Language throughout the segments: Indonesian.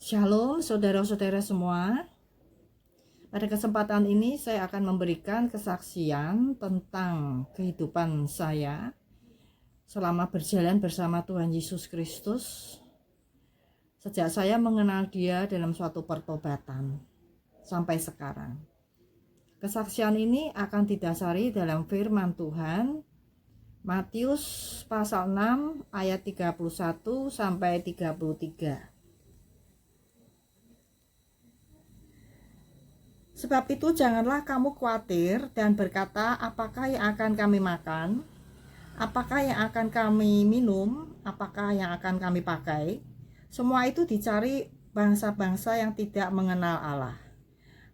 Shalom saudara-saudara semua. Pada kesempatan ini saya akan memberikan kesaksian tentang kehidupan saya selama berjalan bersama Tuhan Yesus Kristus. Sejak saya mengenal Dia dalam suatu pertobatan sampai sekarang. Kesaksian ini akan didasari dalam firman Tuhan Matius pasal 6 ayat 31 sampai 33. Sebab itu janganlah kamu khawatir dan berkata, apakah yang akan kami makan, apakah yang akan kami minum, apakah yang akan kami pakai. Semua itu dicari bangsa-bangsa yang tidak mengenal Allah.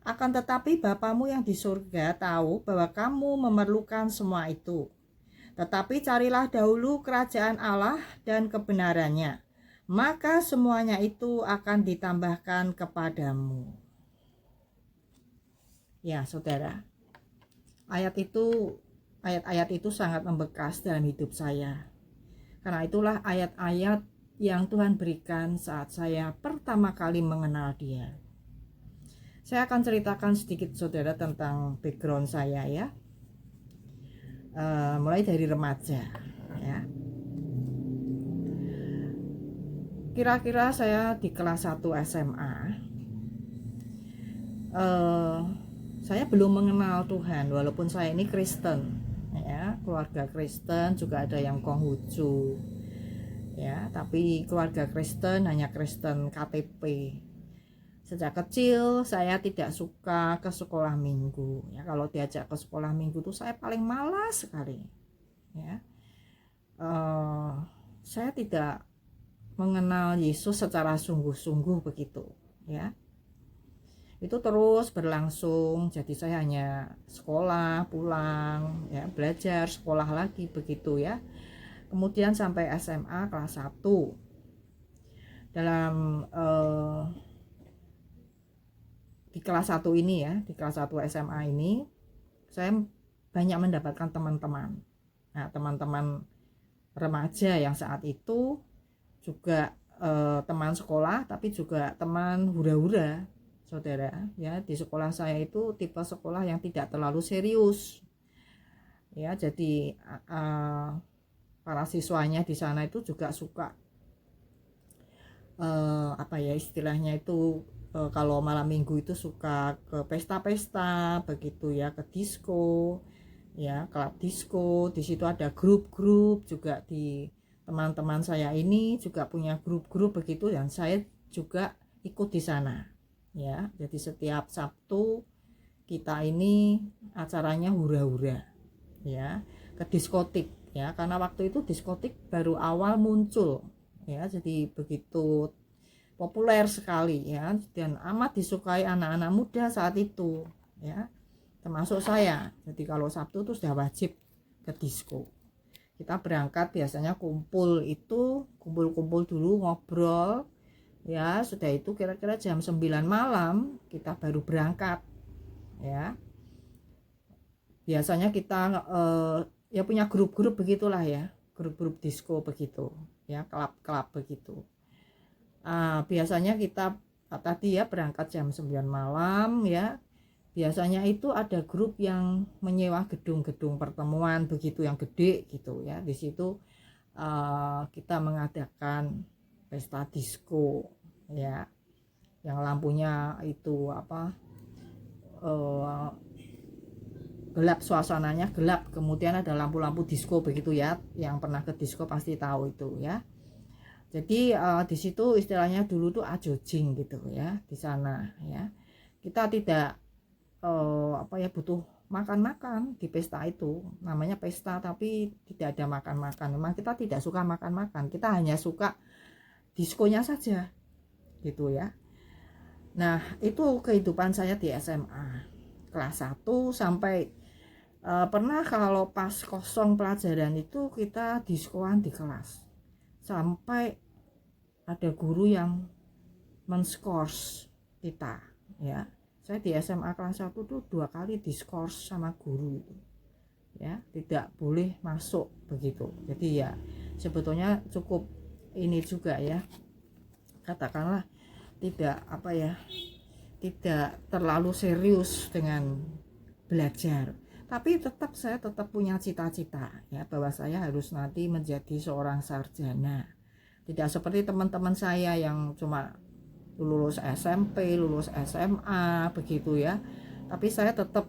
Akan tetapi Bapamu yang di surga tahu bahwa kamu memerlukan semua itu. Tetapi carilah dahulu kerajaan Allah dan kebenarannya, maka semuanya itu akan ditambahkan kepadamu. Ya, saudara, ayat-ayat itu sangat membekas dalam hidup saya. Karena itulah ayat-ayat yang Tuhan berikan saat saya pertama kali mengenal Dia. Saya akan ceritakan sedikit saudara tentang background saya ya. Mulai dari remaja ya. Kira-kira saya di kelas 1 SMA. Saya belum mengenal Tuhan walaupun saya ini Kristen ya, keluarga Kristen, juga ada yang Konghucu ya, tapi keluarga Kristen hanya Kristen KTP. Sejak kecil saya tidak suka ke sekolah minggu ya. Kalau diajak ke sekolah minggu tuh saya paling malas sekali ya. Saya tidak mengenal Yesus secara sungguh-sungguh begitu ya. Itu terus berlangsung, jadi saya hanya sekolah, pulang, ya, belajar, sekolah lagi begitu ya. Kemudian sampai SMA kelas 1. Dalam di kelas 1 ini ya, di kelas 1 SMA ini saya banyak mendapatkan teman-teman. Nah, teman-teman remaja yang saat itu juga teman sekolah, tapi juga teman hura-hura. Saudara ya, di sekolah saya itu tipe sekolah yang tidak terlalu serius ya, jadi para siswanya di sana itu juga suka istilahnya itu kalau malam minggu itu suka ke pesta-pesta begitu ya, ke disco ya, klub disco. Di situ ada grup-grup juga. Di teman-teman saya ini juga punya grup-grup begitu, dan saya juga ikut di sana ya. Jadi setiap Sabtu kita ini acaranya hura-hura ya, ke diskotik ya, karena waktu itu diskotik baru awal muncul ya, jadi begitu populer sekali ya, dan amat disukai anak-anak muda saat itu ya, termasuk saya. Jadi kalau Sabtu itu sudah wajib ke disko. Kita berangkat biasanya kumpul dulu, ngobrol ya, sudah itu kira-kira jam 9 malam kita baru berangkat ya. Biasanya kita ya punya grup-grup begitulah ya, grup-grup disco begitu ya, klub-klub begitu. Biasanya kita tadi ya berangkat jam 9 malam ya. Biasanya itu ada grup yang menyewa gedung-gedung pertemuan begitu yang gede gitu ya. Di situ kita mengadakan pesta disco ya, yang lampunya itu gelap, suasananya gelap, kemudian ada lampu-lampu disco begitu ya. Yang pernah ke disco pasti tahu itu ya. Jadi di situ istilahnya dulu tuh ajojing gitu ya, di sana ya. Kita tidak butuh makan-makan di pesta itu. Namanya pesta tapi tidak ada makan-makan. Memang kita tidak suka makan-makan, kita hanya suka diskonya saja gitu ya. Nah, itu kehidupan saya di SMA kelas 1 sampai pernah kalau pas kosong pelajaran itu kita diskoan di kelas, sampai ada guru yang menskors kita ya. Saya di SMA kelas 1 tuh 2 kali diskors sama guru itu ya, tidak boleh masuk begitu. Jadi ya sebetulnya cukup ini juga ya, katakanlah tidak apa ya, tidak terlalu serius dengan belajar, tapi saya tetap punya cita-cita ya, bahwa saya harus nanti menjadi seorang sarjana. Tidak seperti teman-teman saya yang cuma lulus SMP, lulus SMA begitu ya. Tapi saya tetap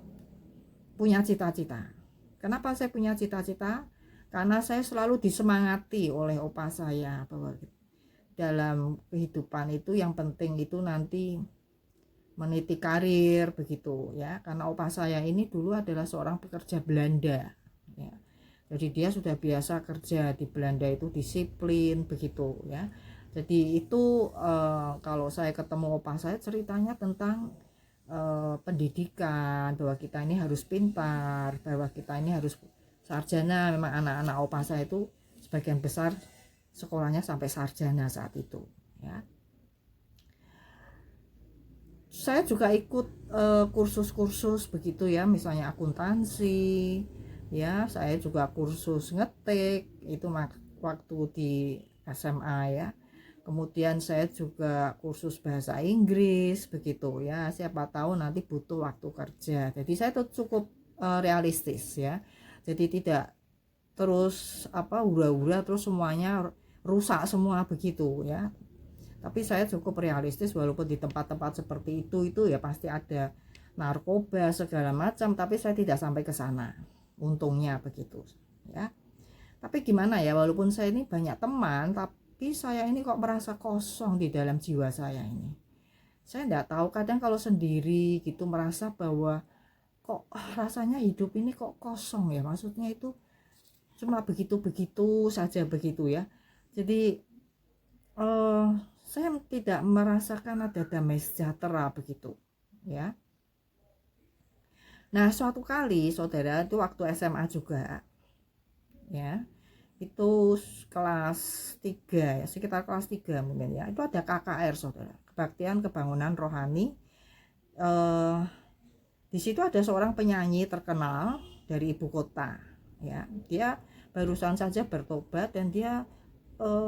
punya cita-cita. Kenapa saya punya cita-cita? Karena saya selalu disemangati oleh opa saya bahwa dalam kehidupan itu yang penting itu nanti meniti karir begitu ya, karena opa saya ini dulu adalah seorang pekerja Belanda ya, jadi dia sudah biasa kerja di Belanda itu disiplin begitu ya. Jadi itu kalau saya ketemu opa saya ceritanya tentang pendidikan, bahwa kita ini harus pintar, bahwa kita ini harus sarjana. Memang anak-anak opa saya itu sebagian besar sekolahnya sampai sarjana saat itu ya. Saya juga ikut kursus-kursus begitu ya, misalnya akuntansi ya, saya juga kursus ngetik itu waktu di SMA ya. Kemudian saya juga kursus bahasa Inggris begitu ya, siapa tahu nanti butuh waktu kerja. Jadi saya tuh cukup realistis ya, jadi tidak terus hura-hura terus semuanya rusak semua begitu ya. Tapi saya cukup realistis, walaupun di tempat-tempat seperti itu ya pasti ada narkoba segala macam, tapi saya tidak sampai ke sana, untungnya begitu ya. Tapi gimana ya, walaupun saya ini banyak teman, tapi saya ini kok merasa kosong di dalam jiwa saya ini. Saya tidak tahu, kadang kalau sendiri gitu merasa bahwa kok rasanya hidup ini kok kosong ya, maksudnya itu cuma begitu-begitu saja begitu ya. Jadi saya tidak merasakan ada damai sejahtera begitu ya. Nah suatu kali saudara, itu waktu SMA juga ya, itu kelas 3 ya, sekitar kelas 3 mungkin ya, itu ada KKR saudara, kebaktian kebangunan rohani. Di situ ada seorang penyanyi terkenal dari ibu kota ya, dia barusan saja bertobat dan dia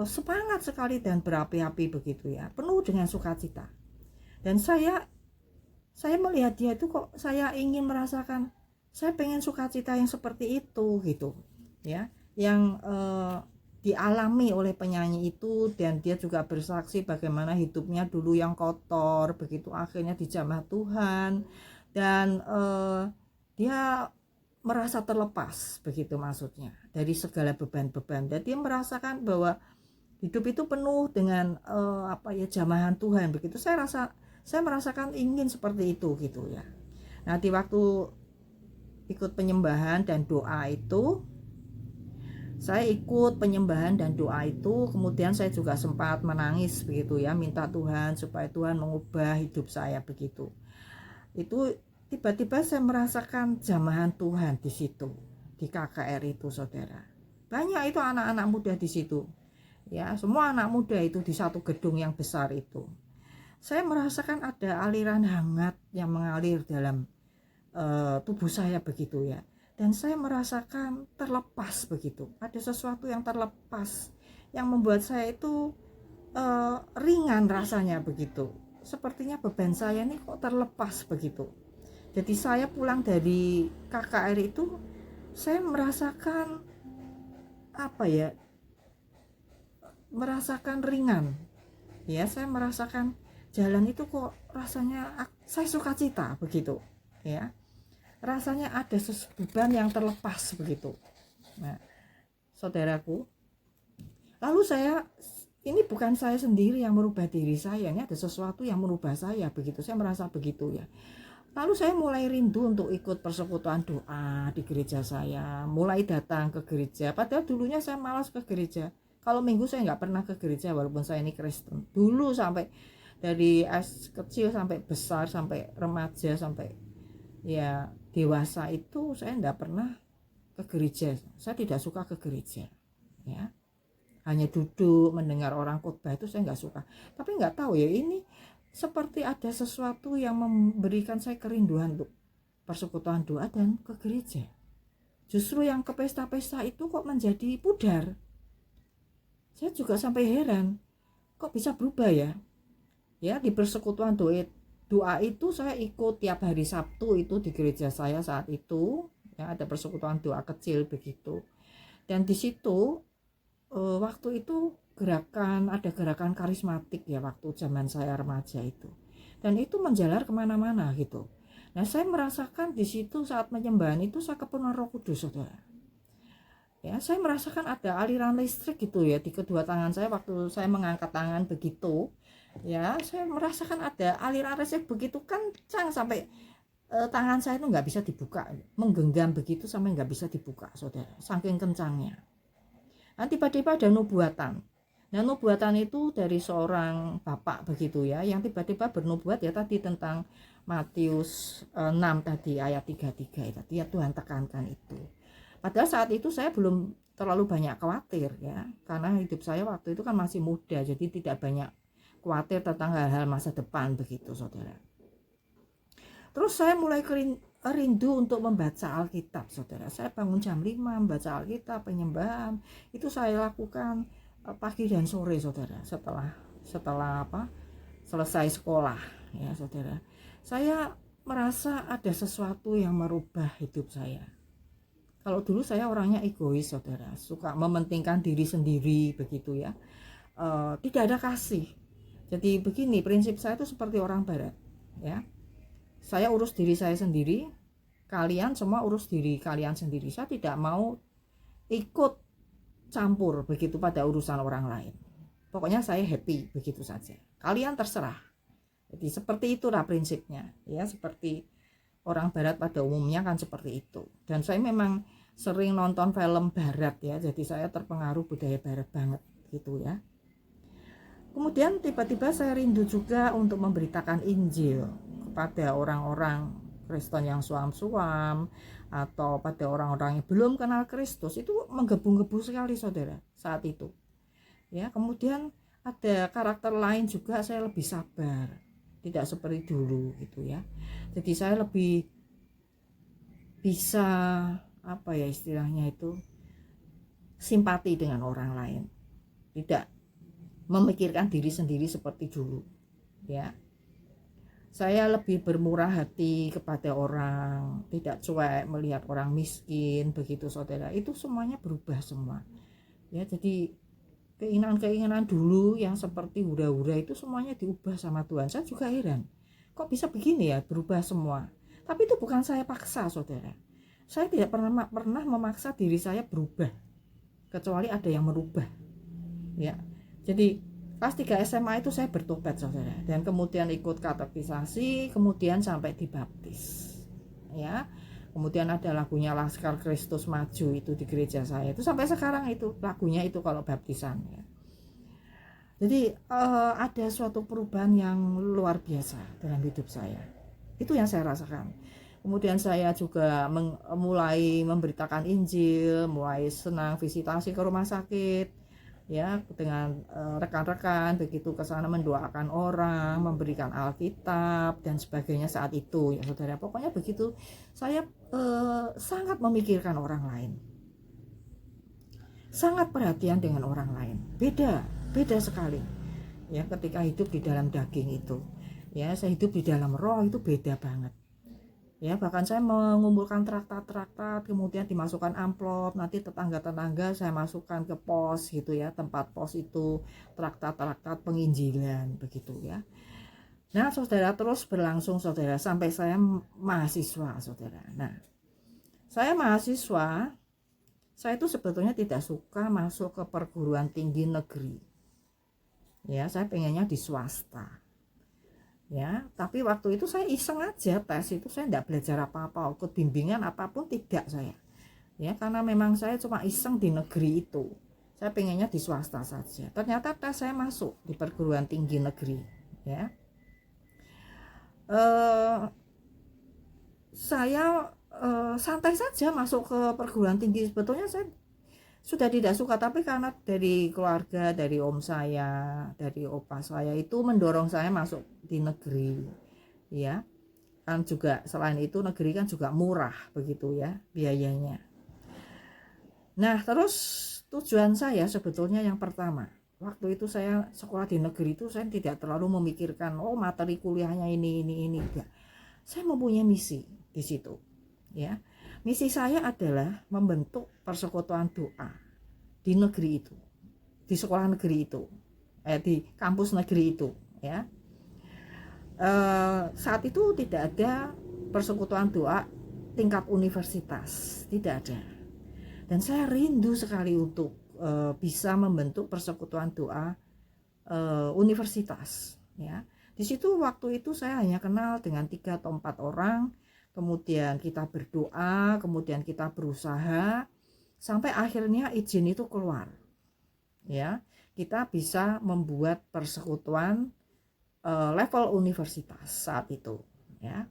semangat sekali dan berapi-api begitu ya, penuh dengan sukacita. Dan saya melihat dia itu kok saya ingin merasakan, saya pengen sukacita yang seperti itu gitu ya, yang dialami oleh penyanyi itu. Dan dia juga bersaksi bagaimana hidupnya dulu yang kotor begitu, akhirnya dijamah Tuhan, dan dia merasa terlepas begitu, maksudnya dari segala beban-beban, dan dia merasakan bahwa hidup itu penuh dengan jamahan Tuhan begitu. Saya merasakan ingin seperti itu gitu ya. Nah di waktu ikut penyembahan dan doa itu, saya ikut penyembahan dan doa itu, kemudian saya juga sempat menangis begitu ya, minta Tuhan supaya Tuhan mengubah hidup saya begitu. Itu tiba-tiba saya merasakan jamahan Tuhan di situ, di KKR itu saudara. Banyak itu anak-anak muda di situ ya, semua anak muda itu di satu gedung yang besar itu. Saya merasakan ada aliran hangat yang mengalir dalam tubuh saya begitu ya, dan saya merasakan terlepas begitu. Ada sesuatu yang terlepas yang membuat saya itu ringan rasanya begitu, sepertinya beban saya ini kok terlepas begitu. Jadi saya pulang dari KKR itu, saya merasakan merasakan ringan ya, saya merasakan jalan itu kok rasanya saya sukacita begitu ya, rasanya ada beban yang terlepas begitu. Nah saudaraku, lalu ini bukan saya sendiri yang merubah diri saya, ini ada sesuatu yang merubah saya begitu, saya merasa begitu ya. Lalu saya mulai rindu untuk ikut persekutuan doa di gereja saya, mulai datang ke gereja. Padahal dulunya saya malas ke gereja. Kalau minggu saya nggak pernah ke gereja, walaupun saya ini Kristen. Dulu sampai dari kecil sampai besar, sampai remaja, sampai ya dewasa itu saya nggak pernah ke gereja. Saya tidak suka ke gereja ya. Hanya duduk mendengar orang khotbah itu saya nggak suka. Tapi nggak tahu ya, ini seperti ada sesuatu yang memberikan saya kerinduan untuk persekutuan doa dan ke gereja. Justru yang ke pesta-pesta itu kok menjadi pudar. Saya juga sampai heran, kok bisa berubah ya. Ya, di persekutuan doa itu saya ikut tiap hari Sabtu itu di gereja saya saat itu. Ya, ada persekutuan doa kecil begitu. Dan di situ waktu itu ada gerakan karismatik ya waktu zaman saya remaja itu. Dan itu menjalar kemana-mana gitu. Nah, saya merasakan di situ saat penyembahan itu saya kepenuhan Roh Kudus, saudara. Ya, saya merasakan ada aliran listrik gitu ya di kedua tangan saya waktu saya mengangkat tangan begitu. Ya, saya merasakan ada aliran listrik begitu kencang sampai tangan saya itu nggak bisa dibuka, menggenggam begitu sampai nggak bisa dibuka, saudara. Saking kencangnya. Nah, tiba-tiba ada nubuatan. Nah, nubuatan itu dari seorang bapak begitu ya, yang tiba-tiba bernubuat ya tadi tentang Matius 6 tadi ayat 33 ya, tadi ya Tuhan tekankan itu. Padahal saat itu saya belum terlalu banyak khawatir ya, karena hidup saya waktu itu kan masih muda, jadi tidak banyak khawatir tentang hal-hal masa depan begitu, saudara. Terus saya mulai rindu untuk membaca Alkitab, saudara. Saya bangun jam 5 membaca Alkitab, penyembahan. Itu saya lakukan pagi dan sore, saudara. Setelah selesai sekolah, ya, saudara. Saya merasa ada sesuatu yang merubah hidup saya. Kalau dulu saya orangnya egois, saudara, suka mementingkan diri sendiri begitu ya. Tidak ada kasih. Jadi begini, prinsip saya itu seperti orang barat, ya. Saya urus diri saya sendiri, kalian semua urus diri kalian sendiri. Saya tidak mau ikut campur begitu pada urusan orang lain. Pokoknya saya happy begitu saja. Kalian terserah. Jadi seperti itulah prinsipnya, ya, seperti orang barat pada umumnya kan seperti itu. Dan saya memang sering nonton film barat ya, jadi saya terpengaruh budaya barat banget gitu ya. Kemudian tiba-tiba saya rindu juga untuk memberitakan Injil kepada orang-orang Kristen yang suam-suam atau pada orang-orang yang belum kenal Kristus. Itu menggebu-gebu sekali, saudara, saat itu. Ya, kemudian ada karakter lain juga, saya lebih sabar. Tidak seperti dulu gitu ya. Jadi saya lebih bisa apa ya istilahnya itu, simpati dengan orang lain. Tidak memikirkan diri sendiri seperti dulu. Ya. Saya lebih bermurah hati kepada orang, tidak cuek melihat orang miskin begitu, saudara. Itu semuanya berubah semua. Ya, jadi keinginan-keinginan dulu yang seperti hura-hura itu semuanya diubah sama Tuhan. Saya juga heran, kok bisa begini ya, berubah semua. Tapi itu bukan saya paksa, saudara. Saya tidak pernah memaksa diri saya berubah, kecuali ada yang merubah. Ya, jadi kelas 3 SMA itu saya bertobat, saudara, dan kemudian ikut katekisasi, kemudian sampai dibaptis. Ya. Kemudian ada lagunya Laskar Kristus Maju itu di gereja saya. Itu sampai sekarang itu lagunya itu kalau baptisan ya. Jadi ada suatu perubahan yang luar biasa dalam hidup saya. Itu yang saya rasakan. Kemudian saya juga mulai memberitakan Injil, mulai senang visitasi ke rumah sakit. Ya, dengan rekan-rekan begitu ke sana mendoakan orang, memberikan Alkitab dan sebagainya saat itu ya, saudara. Pokoknya begitu saya sangat memikirkan orang lain, sangat perhatian dengan orang lain. Beda sekali ya ketika hidup di dalam daging itu. Ya, saya hidup di dalam roh itu beda banget. Ya, bahkan saya mengumpulkan traktat-traktat, kemudian dimasukkan amplop, nanti tetangga-tetangga saya masukkan ke pos gitu ya, tempat pos itu traktat-traktat penginjilan begitu ya. Nah, saudara, terus berlangsung, saudara, sampai saya mahasiswa, saudara. Nah, saya mahasiswa, saya itu sebetulnya tidak suka masuk ke perguruan tinggi negeri. Ya, saya pengennya di swasta. Ya, tapi waktu itu saya iseng aja tes itu, saya tidak belajar apa-apa, ikut bimbingan apapun tidak saya. Ya, karena memang saya cuma iseng di negeri itu. Saya pengennya di swasta saja. Ternyata tes saya masuk di perguruan tinggi negeri. Ya, saya santai saja masuk ke perguruan tinggi. Sebetulnya saya sudah tidak suka, tapi karena dari keluarga, dari om saya, dari opa saya itu mendorong saya masuk di negeri ya. Kan juga selain itu negeri kan juga murah begitu ya biayanya. Nah, terus tujuan saya sebetulnya yang pertama waktu itu saya sekolah di negeri itu saya tidak terlalu memikirkan materi kuliahnya ini enggak. Saya mempunyai misi di situ, ya. Misi saya adalah membentuk persekutuan doa di negeri itu, di sekolah negeri itu, di kampus negeri itu, ya. Saat itu tidak ada persekutuan doa tingkat universitas, tidak ada. Dan saya rindu sekali untuk bisa membentuk persekutuan doa universitas, ya. Di situ waktu itu saya hanya kenal dengan 3 atau 4 orang, kemudian kita berdoa, kemudian kita berusaha sampai akhirnya izin itu keluar, ya. Kita bisa membuat persekutuan level universitas saat itu, ya.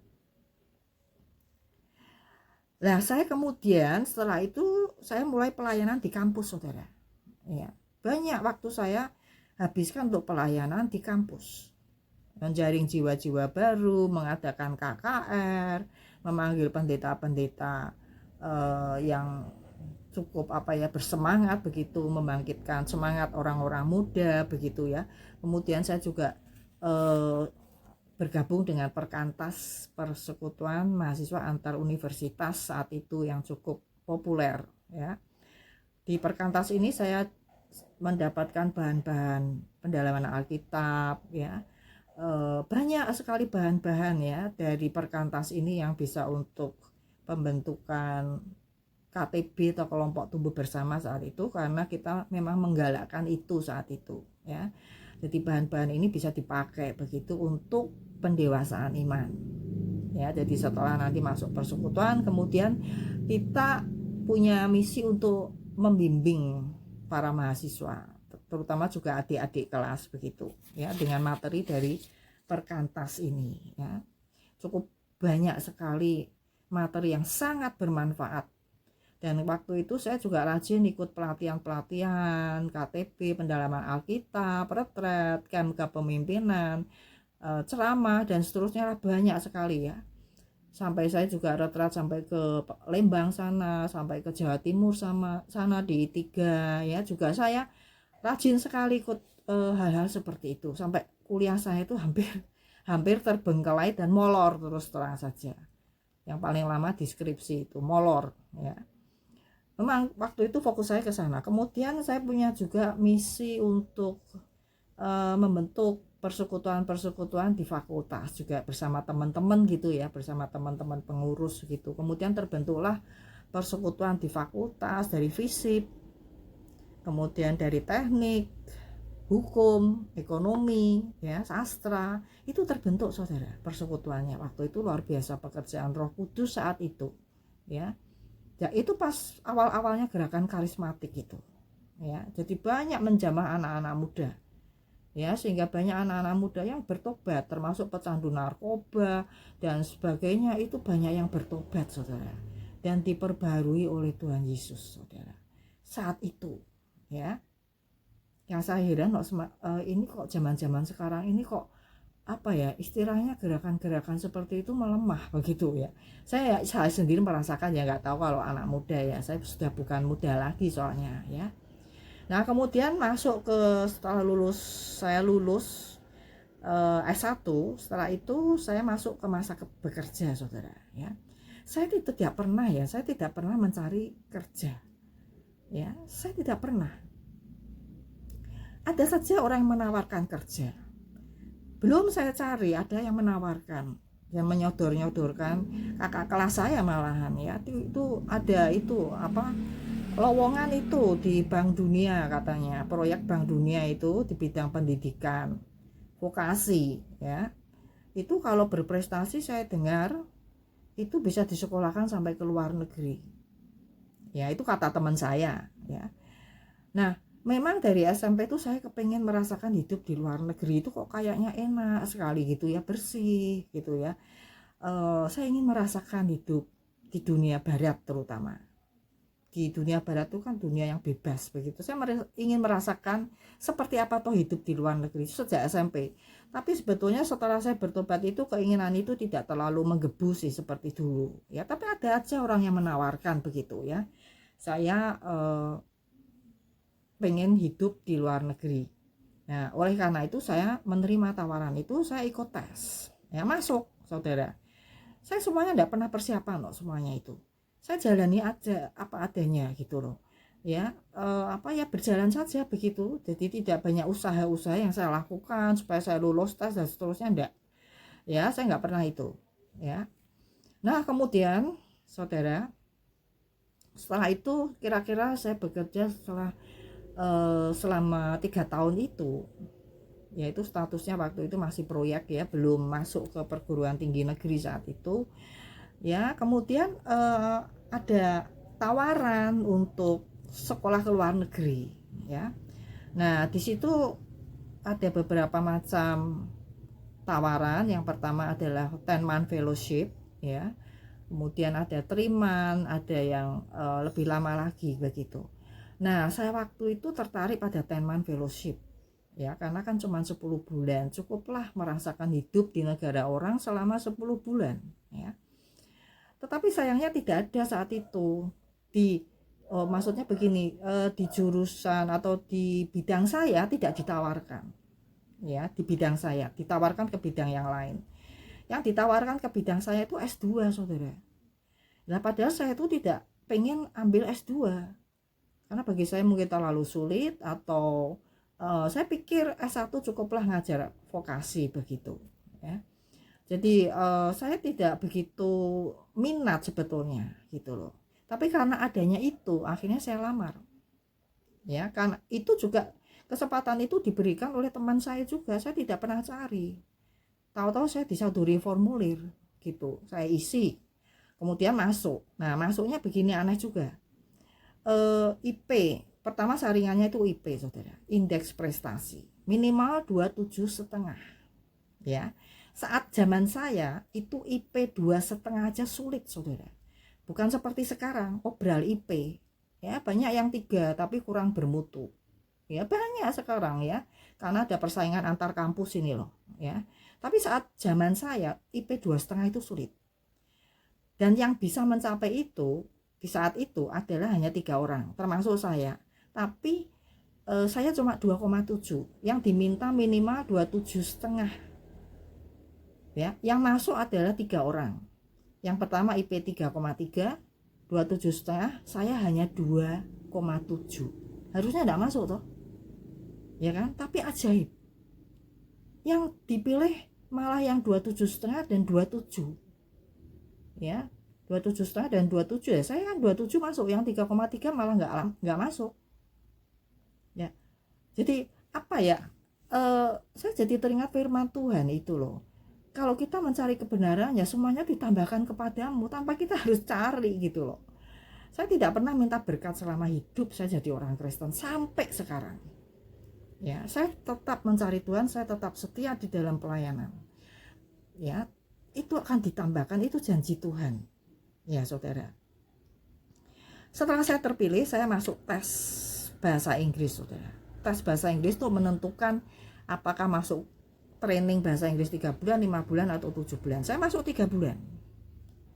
Nah, saya kemudian setelah itu saya mulai pelayanan di kampus, saudara. Ya, banyak waktu saya habiskan untuk pelayanan di kampus, menjaring jiwa-jiwa baru, mengadakan KKR, memanggil pendeta-pendeta yang cukup bersemangat begitu, membangkitkan semangat orang-orang muda begitu, ya. Kemudian saya juga bergabung dengan Perkantas, Persekutuan Mahasiswa Antar Universitas saat itu yang cukup populer, ya. Di Perkantas ini saya mendapatkan bahan-bahan pendalaman Alkitab, ya. Banyak sekali bahan-bahan, ya, dari Perkantas ini yang bisa untuk pembentukan KTB atau kelompok tumbuh bersama saat itu, karena kita memang menggalakkan itu saat itu, ya. Jadi bahan-bahan ini bisa dipakai begitu untuk pendewasaan iman, ya. Jadi setelah nanti masuk persekutuan, kemudian kita punya misi untuk membimbing para mahasiswa, terutama juga adik-adik kelas begitu, ya, dengan materi dari Perkantas ini, ya. Cukup banyak sekali materi yang sangat bermanfaat. Dan waktu itu saya juga rajin ikut pelatihan-pelatihan KTB, pendalaman Alkitab, retret, camp kepemimpinan, ceramah dan seterusnya, banyak sekali, ya. Sampai saya juga retret sampai ke Lembang sana, sampai ke Jawa Timur sana di I3, ya. Juga saya rajin sekali ikut hal-hal seperti itu, sampai kuliah saya itu hampir terbengkelai dan molor terus terang saja. Yang paling lama deskripsi itu molor, ya. Memang waktu itu fokus saya ke sana. Kemudian saya punya juga misi untuk membentuk persekutuan-persekutuan di fakultas juga bersama teman-teman gitu, ya, bersama teman-teman pengurus gitu. Kemudian terbentuklah persekutuan di fakultas dari FISIP, kemudian dari teknik, hukum, ekonomi, ya, sastra, itu terbentuk, saudara, persekutuannya. Waktu itu luar biasa pekerjaan Roh Kudus saat itu, ya. Ya, itu pas awal-awalnya gerakan karismatik itu, ya. Jadi banyak menjamah anak-anak muda, ya, sehingga banyak anak-anak muda yang bertobat, termasuk pecandu narkoba dan sebagainya. Itu banyak yang bertobat, saudara, dan diperbarui oleh Tuhan Yesus, saudara, saat itu, ya. Yang saya heran ini kok zaman-zaman sekarang ini kok istilahnya gerakan-gerakan seperti itu melemah begitu, ya. Saya sendiri merasakan, ya, nggak tahu kalau anak muda, ya, saya sudah bukan muda lagi soalnya, ya. Nah, kemudian setelah saya lulus S1, setelah itu saya masuk ke masa bekerja, saudara, ya. Saya tidak pernah mencari kerja, ya. Saya tidak pernah. Ada saja orang yang menawarkan kerja, belum saya cari ada yang menawarkan, yang menyodorkan kakak kelas saya malahan, ya. Itu ada lowongan itu di Bank Dunia, katanya proyek Bank Dunia itu di bidang pendidikan vokasi, ya. Itu kalau berprestasi saya dengar itu bisa disekolahkan sampai ke luar negeri, ya. Itu kata teman saya, ya. Nah, memang dari SMP itu saya kepengen merasakan hidup di luar negeri itu kok kayaknya enak sekali gitu, ya, bersih gitu, ya. Saya ingin merasakan hidup di dunia barat, terutama di dunia barat itu kan dunia yang bebas begitu. Saya ingin merasakan seperti apa toh hidup di luar negeri sejak SMP. Tapi sebetulnya setelah saya bertobat itu keinginan itu tidak terlalu menggebu sih seperti dulu, ya. Tapi ada aja orang yang menawarkan begitu, ya. Saya pengen hidup di luar negeri, Nah, oleh karena itu saya menerima tawaran itu, saya ikut tes. Ya, masuk, saudara. Saya semuanya tidak pernah persiapan loh, semuanya itu. Saya jalani aja apa adanya gitu loh. Ya, apa ya, berjalan saja begitu. Jadi tidak banyak usaha-usaha yang saya lakukan supaya saya lulus tes dan seterusnya, enggak. Ya, saya nggak pernah itu. Ya. Nah, kemudian saudara, setelah itu kira-kira saya bekerja selama 3 tahun itu, yaitu statusnya waktu itu masih proyek ya, belum masuk ke perguruan tinggi negeri saat itu ya. Kemudian ada tawaran untuk sekolah ke luar negeri ya. Nah, di situ ada beberapa macam tawaran. Yang pertama adalah 10-month fellowship ya, kemudian ada 3 month, ada yang lebih lama lagi begitu. Nah, saya waktu itu tertarik pada 10-month fellowship ya, karena kan cuma 10 bulan, cukuplah merasakan hidup di negara orang selama 10 bulan ya. Tetapi sayangnya tidak ada saat itu di maksudnya begini, di jurusan atau di bidang saya tidak ditawarkan ya. Di bidang saya ditawarkan ke bidang yang lain. Yang ditawarkan ke bidang saya itu S2, saudara. Nah, padahal saya itu tidak pengen ambil S2 karena bagi saya mungkin terlalu sulit, atau saya pikir S1 cukuplah ngajar vokasi begitu ya. Jadi saya tidak begitu minat sebetulnya gitu loh. Tapi karena adanya itu akhirnya saya lamar ya, karena itu juga kesempatan itu diberikan oleh teman saya juga, saya tidak pernah cari. Tahu-tahu saya disodori formulir gitu, saya isi kemudian masuk. Nah, masuknya begini aneh juga. IP pertama saringannya itu IP, saudara, indeks prestasi minimal 27,5 ya. Saat zaman saya itu IP 2,5 aja sulit, saudara. Bukan seperti sekarang obral IP ya, banyak yang 3 tapi kurang bermutu ya, banyak sekarang ya, karena ada persaingan antar kampus ini loh ya. Tapi saat zaman saya IP 2,5 itu sulit, dan yang bisa mencapai itu di saat itu adalah hanya 3 orang termasuk saya. Tapi saya cuma 2,7, yang diminta minimal 27,5 ya. Yang masuk adalah 3 orang. Yang pertama IP 3,3, 27,5, saya hanya 2,7. Harusnya tidak masuk toh ya kan. Tapi ajaib, yang dipilih malah yang 27,5 dan 27 ya. 27,5 dan 27 ya, saya kan 27 masuk, yang 3,3 malah nggak masuk ya. Jadi apa ya, saya jadi teringat firman Tuhan itu loh, kalau kita mencari kebenaran ya semuanya ditambahkan kepadamu, tanpa kita harus cari gitu loh. Saya tidak pernah minta berkat selama hidup saya jadi orang Kristen sampai sekarang ya. Saya tetap mencari Tuhan, saya tetap setia di dalam pelayanan ya. Itu akan ditambahkan, itu janji Tuhan ya, saudara. Setelah saya terpilih, saya masuk tes bahasa Inggris, saudara. Tes bahasa Inggris itu menentukan apakah masuk training bahasa Inggris 3 bulan, 5 bulan, atau 7 bulan. Saya masuk 3 bulan.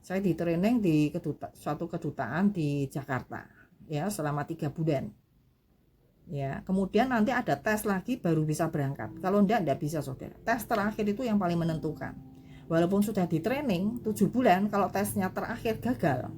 Saya di training di suatu kedutaan di Jakarta ya, selama 3 bulan ya. Kemudian nanti ada tes lagi baru bisa berangkat. Kalau enggak bisa, saudara. Tes terakhir itu yang paling menentukan. Walaupun sudah di training 7 bulan, kalau tesnya terakhir gagal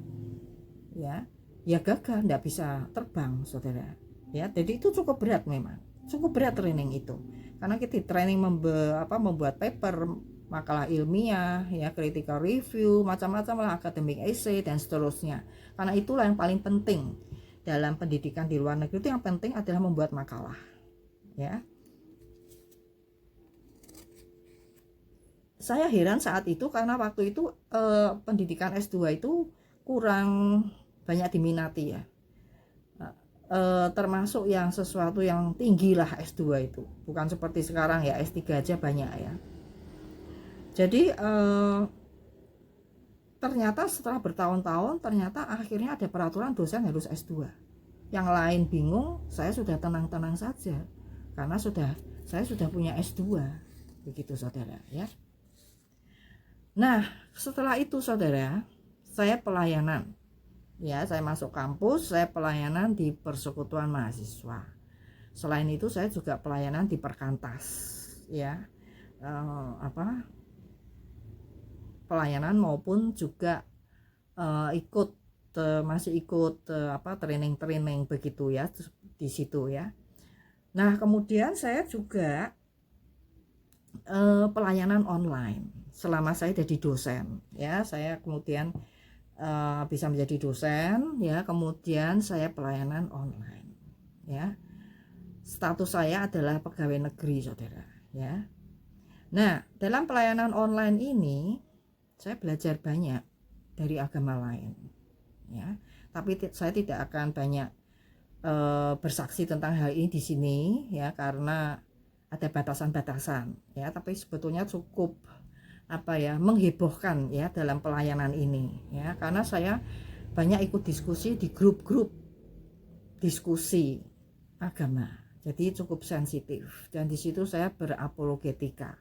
ya gagal, enggak bisa terbang, saudara ya. Jadi itu cukup berat, memang cukup berat training itu, karena kita training membuat paper, makalah ilmiah ya, critical review, macam-macam lah, academic essay dan seterusnya. Karena itulah yang paling penting dalam pendidikan di luar negeri, itu yang penting adalah membuat makalah ya. Saya heran saat itu karena waktu itu pendidikan S2 itu kurang banyak diminati ya. Termasuk yang sesuatu yang tinggi lah S2 itu, bukan seperti sekarang ya S3 aja banyak ya. Jadi ternyata setelah bertahun-tahun, ternyata akhirnya ada peraturan dosen harus S2. Yang lain bingung, saya sudah tenang-tenang saja karena saya sudah punya S2 begitu, saudara ya. Nah, setelah itu, saudara, saya pelayanan ya. Saya masuk kampus, saya pelayanan di persekutuan mahasiswa. Selain itu saya juga pelayanan di perkantas ya, pelayanan maupun juga masih ikut training begitu ya di situ ya. Nah kemudian saya juga pelayanan online selama saya jadi dosen ya. Saya kemudian bisa menjadi dosen ya, kemudian saya pelayanan online ya. Status saya adalah pegawai negeri saudara ya. Nah dalam pelayanan online ini saya belajar banyak dari agama lain ya, tapi saya tidak akan banyak bersaksi tentang hal ini di sini ya, karena ada batasan-batasan ya, tapi sebetulnya cukup menghebohkan ya dalam pelayanan ini ya, karena saya banyak ikut diskusi di grup-grup diskusi agama, jadi cukup sensitif, dan di situ saya berapologetika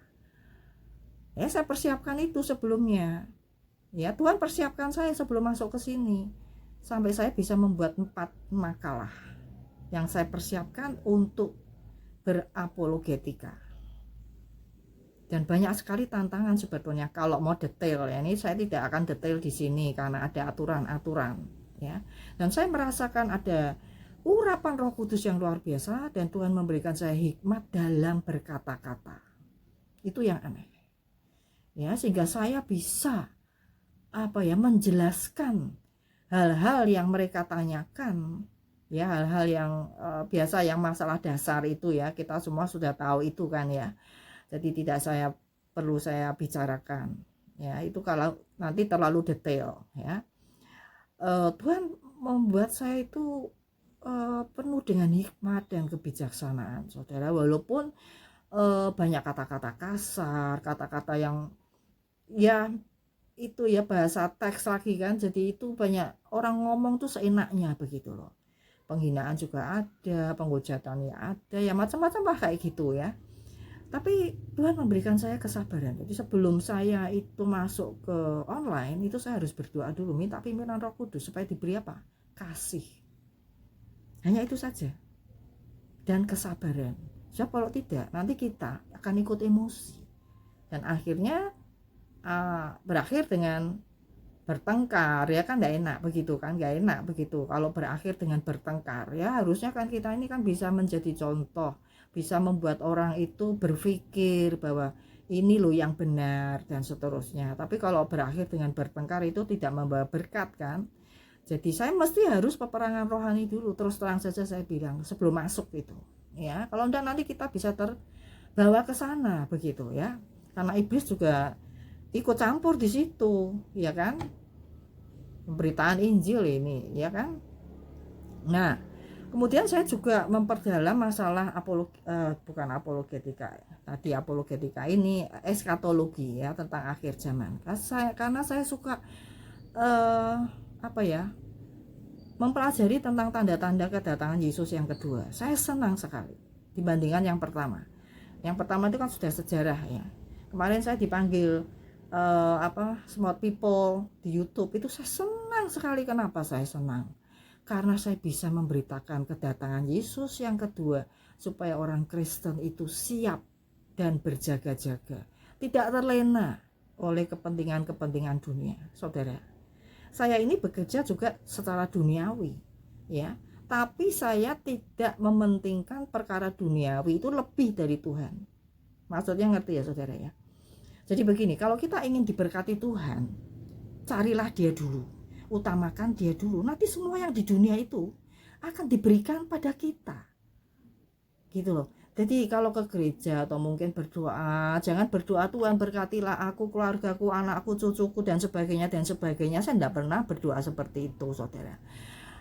ya. Saya persiapkan itu sebelumnya ya, Tuhan persiapkan saya sebelum masuk ke sini sampai saya bisa membuat 4 makalah yang saya persiapkan untuk berapologetika. Dan banyak sekali tantangan sebetulnya kalau mau detail ya. Ini saya tidak akan detail di sini karena ada aturan-aturan ya. Dan saya merasakan ada urapan Roh Kudus yang luar biasa, dan Tuhan memberikan saya hikmat dalam berkata-kata. Itu yang aneh. Ya, sehingga saya bisa menjelaskan hal-hal yang mereka tanyakan ya, hal-hal yang biasa, yang masalah dasar itu ya, kita semua sudah tahu itu kan ya. Jadi tidak perlu saya bicarakan ya, itu kalau nanti terlalu detail ya. Tuhan membuat saya itu penuh dengan hikmat dan kebijaksanaan saudara, walaupun banyak kata-kata kasar, kata-kata yang ya itu ya bahasa teks lagi kan, jadi itu banyak orang ngomong tuh seenaknya begitu loh. Penghinaan juga ada, penghujatan ya ada, ya macam-macam lah kayak gitu ya. Tapi Tuhan memberikan saya kesabaran. Jadi sebelum saya itu masuk ke online itu saya harus berdoa dulu, minta pimpinan Roh Kudus supaya diberi apa? Kasih. Hanya itu saja. Dan kesabaran. Sebab kalau tidak, nanti kita akan ikut emosi. Dan akhirnya berakhir dengan bertengkar ya kan, nggak enak begitu kan, nggak enak begitu kalau berakhir dengan bertengkar ya. Harusnya kan kita ini kan bisa menjadi contoh, bisa membuat orang itu berpikir bahwa ini loh yang benar dan seterusnya. Tapi kalau berakhir dengan bertengkar itu tidak membawa berkat kan. Jadi saya mesti harus peperangan rohani dulu, terus terang saja saya bilang sebelum masuk itu ya. Kalau enggak nanti kita bisa terbawa ke sana begitu ya, karena iblis juga ikut campur di situ ya kan, pemberitaan Injil ini ya kan. Nah kemudian saya juga memperdalam masalah apologetika ini eskatologi ya, tentang akhir zaman. Karena saya suka mempelajari tentang tanda-tanda kedatangan Yesus yang kedua. Saya senang sekali dibandingkan yang pertama. Yang pertama itu kan sudah sejarah ya. Kemarin saya dipanggil Smart People di YouTube, itu saya senang sekali. Kenapa saya senang? Karena saya bisa memberitakan kedatangan Yesus yang kedua supaya orang Kristen itu siap dan berjaga-jaga, tidak terlena oleh kepentingan-kepentingan dunia. Saudara, saya ini bekerja juga secara duniawi ya, tapi saya tidak mementingkan perkara duniawi itu lebih dari Tuhan. Maksudnya ngerti ya saudara ya. Jadi begini, kalau kita ingin diberkati Tuhan, carilah Dia dulu, utamakan Dia dulu. Nanti semua yang di dunia itu akan diberikan pada kita, gitu loh. Jadi kalau ke gereja atau mungkin berdoa, jangan berdoa Tuhan berkatilah aku, keluargaku, anakku, cucuku dan sebagainya dan sebagainya. Saya tidak pernah berdoa seperti itu saudara.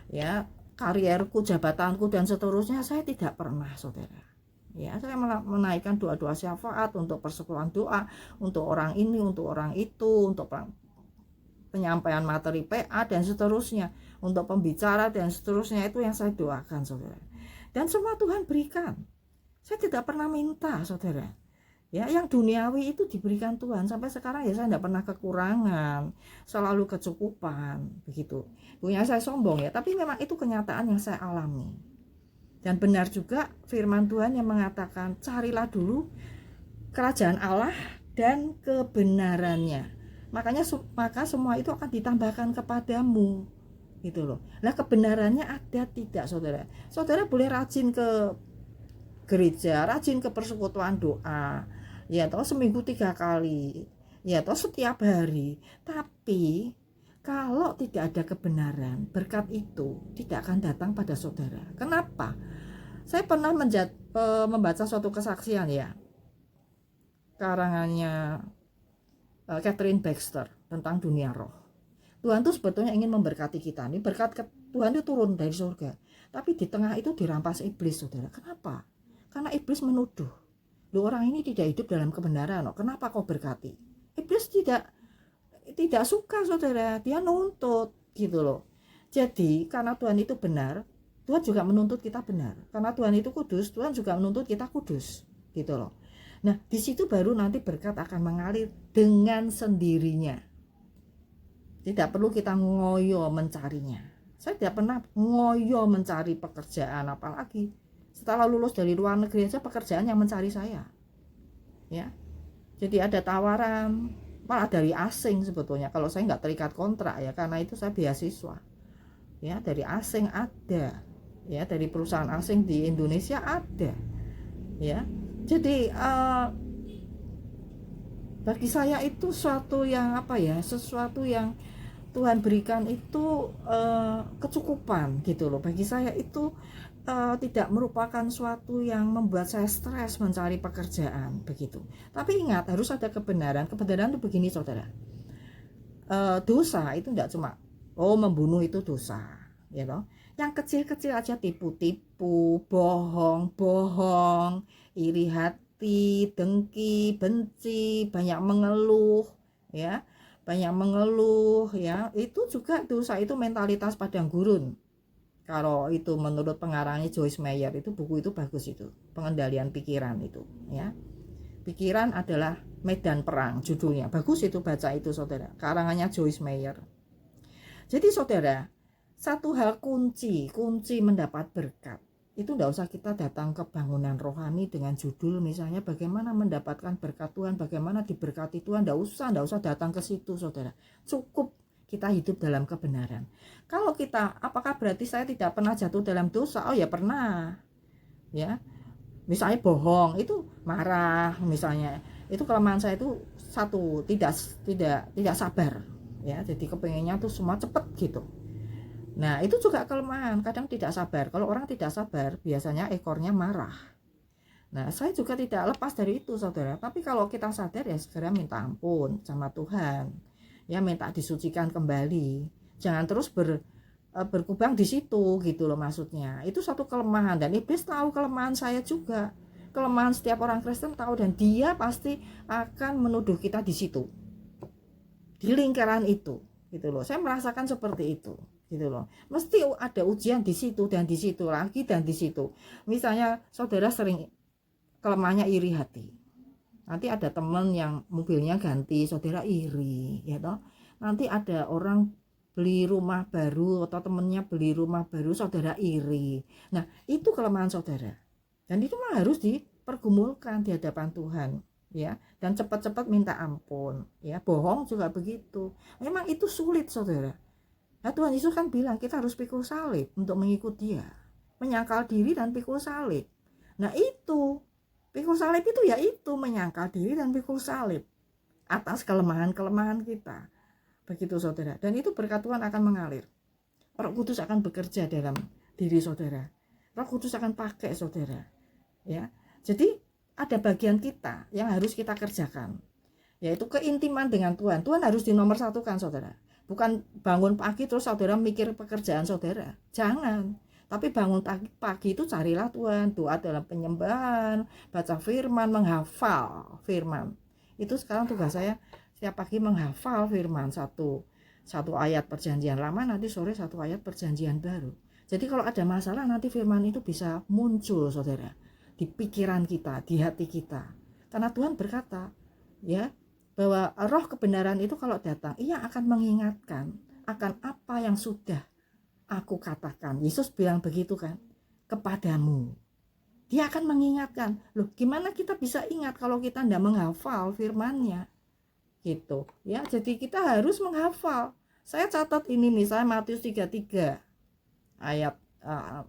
Ya, karierku, jabatanku dan seterusnya saya tidak pernah saudara. Ya, saya menaikkan doa-doa syafaat untuk persekutuan doa, untuk orang ini, untuk orang itu, untuk penyampaian materi PA dan seterusnya, untuk pembicara dan seterusnya. Itu yang saya doakan saudara. Dan semua Tuhan berikan. Saya tidak pernah minta saudara. Ya, yang duniawi itu diberikan Tuhan. Sampai sekarang ya saya tidak pernah kekurangan, selalu kecukupan begitu. Punya saya sombong ya, tapi memang itu kenyataan yang saya alami. Dan benar juga firman Tuhan yang mengatakan, carilah dulu kerajaan Allah dan kebenarannya. Maka semua itu akan ditambahkan kepadamu. Gitu loh. Nah, kebenarannya ada tidak, saudara? Saudara boleh rajin ke gereja, rajin ke persekutuan doa, ya toh seminggu 3 kali, ya toh setiap hari. Tapi kalau tidak ada kebenaran, berkat itu tidak akan datang pada saudara. Kenapa? Saya pernah membaca suatu kesaksian ya, karangannya Catherine Baxter tentang dunia roh. Tuhan tuh sebetulnya ingin memberkati kita. Nih berkat Tuhan itu turun dari surga. Tapi di tengah itu dirampas iblis, saudara. Kenapa? Karena iblis menuduh. Loh, orang ini tidak hidup dalam kebenaran. Kenapa kau berkati? Iblis tidak suka, saudara. Dia nuntut gitu loh. Jadi karena Tuhan itu benar, Tuhan juga menuntut kita benar. Karena Tuhan itu kudus, Tuhan juga menuntut kita kudus gitu loh. Nah, di situ baru nanti berkat akan mengalir dengan sendirinya. Tidak perlu kita ngoyo mencarinya. Saya tidak pernah ngoyo mencari pekerjaan, apalagi setelah lulus dari luar negeri aja pekerjaan yang mencari saya. Ya. Jadi ada tawaran malah dari asing sebetulnya, kalau saya nggak terikat kontrak ya, karena itu saya beasiswa. Ya, dari asing ada. Ya, dari perusahaan asing di Indonesia ada. Ya. Jadi bagi saya itu sesuatu yang Tuhan berikan itu kecukupan gitu loh. Bagi saya itu tidak merupakan suatu yang membuat saya stres mencari pekerjaan begitu. Tapi ingat, harus ada kebenaran. Kebenaran itu begini, saudara. Dosa itu tidak cuma membunuh itu dosa, ya loh. Yang kecil-kecil aja, tipu-tipu, bohong, iri hati, dengki, benci, banyak mengeluh, ya. Itu juga dosa, itu mentalitas padang gurun. Kalau itu menurut pengarangnya Joyce Meyer, itu buku itu bagus, itu pengendalian pikiran itu, ya. Pikiran adalah medan perang, judulnya bagus, itu baca itu, saudara, karangannya Joyce Meyer. Jadi saudara, satu hal kunci mendapat berkat itu tidak usah kita datang ke bangunan rohani dengan judul misalnya bagaimana mendapatkan berkat Tuhan, bagaimana diberkati Tuhan. Tidak usah datang ke situ, saudara. Cukup kita hidup dalam kebenaran. Kalau kita, apakah berarti saya tidak pernah jatuh dalam dosa? Oh ya, pernah. Ya, misalnya bohong, itu marah misalnya. Itu kelemahan saya itu satu, tidak sabar. Ya, jadi kepengennya tuh semua cepet gitu. Nah, itu juga kelemahan, kadang tidak sabar. Kalau orang tidak sabar, biasanya ekornya marah. Nah, saya juga tidak lepas dari itu, saudara. Tapi kalau kita sadar, ya segera minta ampun sama Tuhan. Ya, minta disucikan kembali. Jangan terus berkubang di situ, gitu loh maksudnya. Itu satu kelemahan, dan iblis tahu kelemahan saya juga. Kelemahan setiap orang Kristen tahu, dan dia pasti akan menuduh kita di situ. Di lingkaran itu, gitu loh. Saya merasakan seperti itu. Gitu loh. Mesti ada ujian di situ dan di situ lagi dan di situ. Misalnya saudara sering kelemahannya iri hati. Nanti ada teman yang mobilnya ganti, saudara iri, ya toh. Nanti ada orang beli rumah baru atau temennya beli rumah baru, saudara iri. Nah, itu kelemahan saudara. Dan itu mah harus dipergumulkan di hadapan Tuhan, ya. Dan cepat-cepat minta ampun, ya. Bohong juga begitu. Memang itu sulit, saudara. Nah, Tuhan Yesus kan bilang kita harus pikul salib untuk mengikut Dia. Menyangkal diri dan pikul salib. Nah, itu pikul salib itu ya itu, menyangkal diri dan pikul salib atas kelemahan-kelemahan kita. Begitu, saudara. Dan itu berkat Tuhan akan mengalir. Roh Kudus akan bekerja dalam diri saudara. Roh Kudus akan pakai saudara. Ya. Jadi ada bagian kita yang harus kita kerjakan, yaitu keintiman dengan Tuhan. Tuhan harus dinomorsatukan, saudara. Bukan bangun pagi terus saudara mikir pekerjaan saudara. Jangan. Tapi bangun pagi itu carilah Tuhan. Doa dalam penyembahan, baca firman, menghafal firman. Itu sekarang tugas saya setiap pagi menghafal firman. Satu ayat perjanjian lama, nanti sore satu ayat perjanjian baru. Jadi kalau ada masalah, nanti firman itu bisa muncul, saudara, di pikiran kita, di hati kita. Karena Tuhan berkata, ya, bahwa roh kebenaran itu kalau datang, ia akan mengingatkan akan apa yang sudah aku katakan. Yesus bilang begitu kan. kepadamu. Dia akan mengingatkan. Loh, gimana kita bisa ingat kalau kita tidak menghafal firman-Nya? Gitu ya. Jadi kita harus menghafal. Saya catat ini misalnya Matius 33 ayat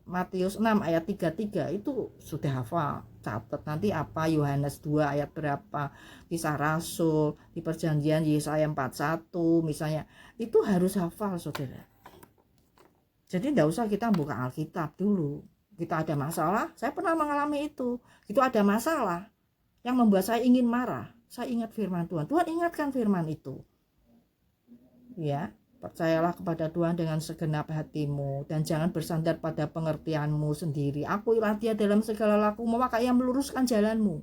Matius 6 ayat 33 itu sudah hafal, catat nanti apa Yohanes 2 ayat berapa, Kisah Rasul, di Perjanjian Yesaya 41 misalnya, itu harus hafal saudara. Jadi tidak usah kita buka Alkitab dulu. Kita ada masalah, saya pernah mengalami itu ada masalah yang membuat saya ingin marah. Saya ingat firman Tuhan, Tuhan ingatkan firman itu ya. Percayalah kepada Tuhan dengan segenap hatimu dan jangan bersandar pada pengertianmu sendiri. Akuilah Dia dalam segala lakumu, maka Ia meluruskan jalanmu.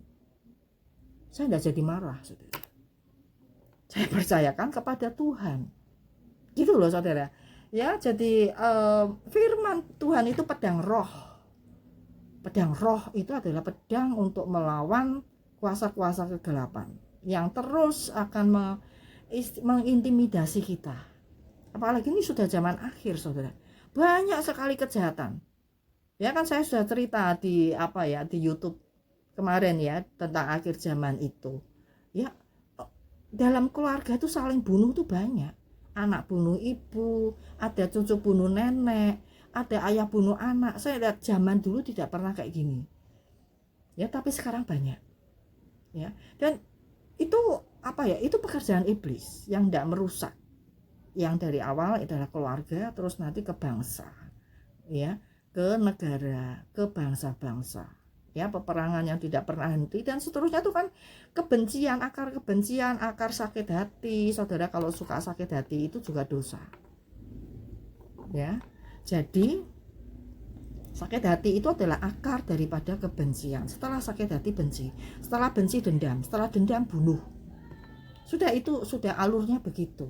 Saya tidak jadi marah, saudara. Saya percayakan kepada Tuhan. Gitu loh, saudara. Ya, jadi firman Tuhan itu pedang roh. Pedang roh itu adalah pedang untuk melawan kuasa-kuasa kegelapan yang terus akan mengintimidasi kita. Apalagi ini sudah zaman akhir, saudara. Banyak sekali kejahatan. Ya kan saya sudah cerita di di YouTube kemarin ya tentang akhir zaman itu. Ya, dalam keluarga itu saling bunuh tuh banyak. Anak bunuh ibu, ada cucu bunuh nenek, ada ayah bunuh anak. Saya lihat zaman dulu tidak pernah kayak gini. Ya, tapi sekarang banyak. Ya. Dan itu itu pekerjaan iblis yang tidak merusak. Yang dari awal adalah keluarga, terus nanti ke bangsa, ya, ke negara, ke bangsa-bangsa, ya, peperangan yang tidak pernah henti dan seterusnya. Itu kan kebencian, akar sakit hati, saudara. Kalau suka sakit hati itu juga dosa, ya. Jadi sakit hati itu adalah akar daripada kebencian. Setelah sakit hati benci, setelah benci dendam, setelah dendam bunuh. Sudah alurnya begitu.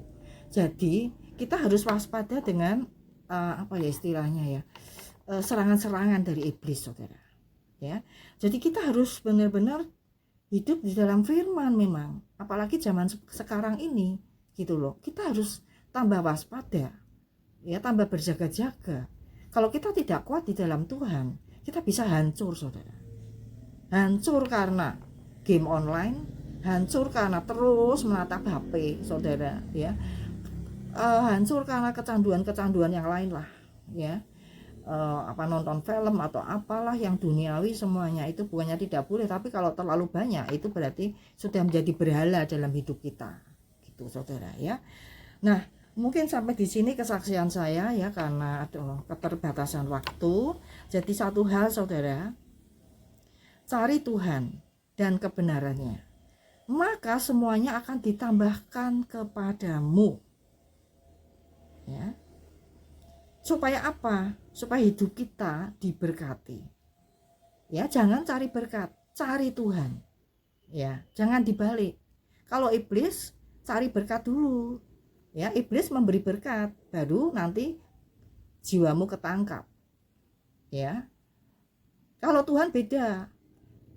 Jadi kita harus waspada dengan istilahnya ya, serangan-serangan dari iblis, saudara. Ya, jadi kita harus benar-benar hidup di dalam firman memang. Apalagi zaman sekarang ini, gitu loh. Kita harus tambah waspada, ya, tambah berjaga-jaga. Kalau kita tidak kuat di dalam Tuhan, kita bisa hancur, saudara. Hancur karena game online, hancur karena terus menatap HP, saudara, ya. Hancur karena kecanduan yang lain lah, ya. Nonton film atau apalah yang duniawi, semuanya itu bukannya tidak boleh, tapi kalau terlalu banyak itu berarti sudah menjadi berhala dalam hidup kita, gitu, saudara, ya. Nah, mungkin sampai di sini kesaksian saya ya, karena ada keterbatasan waktu. Jadi satu hal, saudara, cari Tuhan dan kebenarannya, maka semuanya akan ditambahkan kepadamu. Ya. Supaya apa? Supaya hidup kita diberkati. Ya, jangan cari berkat, cari Tuhan. Ya, jangan dibalik. Kalau iblis cari berkat dulu. Ya, iblis memberi berkat, baru nanti jiwamu ketangkap. Ya. Kalau Tuhan beda.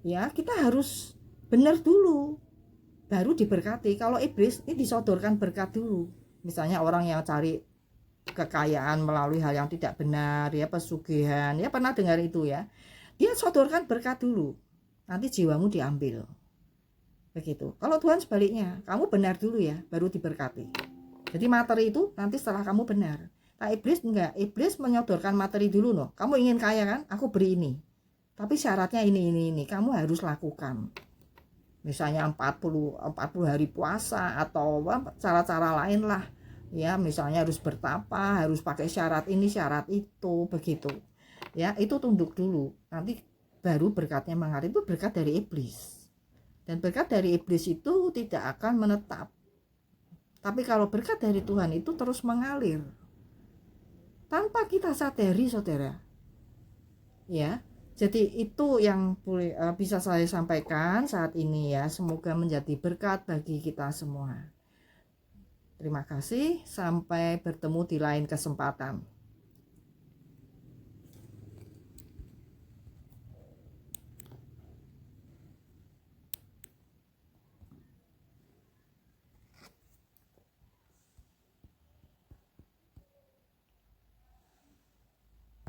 Ya, kita harus benar dulu baru diberkati. Kalau iblis ini disodorkan berkat dulu. Misalnya orang yang cari kekayaan melalui hal yang tidak benar, ya, pesugihan, ya, pernah dengar itu ya. Dia sodorkan berkat dulu, nanti jiwamu diambil. Begitu. Kalau Tuhan sebaliknya, kamu benar dulu ya, baru diberkati. Jadi materi itu nanti setelah kamu benar. Nah, iblis enggak, iblis menyodorkan materi dulu loh. Kamu ingin kaya kan? Aku beri ini. Tapi syaratnya ini, kamu harus lakukan. Misalnya 40 hari puasa atau cara-cara lain lah. Ya, misalnya harus bertapa, harus pakai syarat ini, syarat itu, begitu. Ya, itu tunduk dulu. Nanti baru berkatnya mengalir. Itu berkat dari iblis. Dan berkat dari iblis itu tidak akan menetap. Tapi kalau berkat dari Tuhan itu terus mengalir. Tanpa kita sadari, saudara. Ya, jadi itu yang bisa saya sampaikan saat ini ya. Semoga menjadi berkat bagi kita semua. Terima kasih, sampai bertemu di lain kesempatan.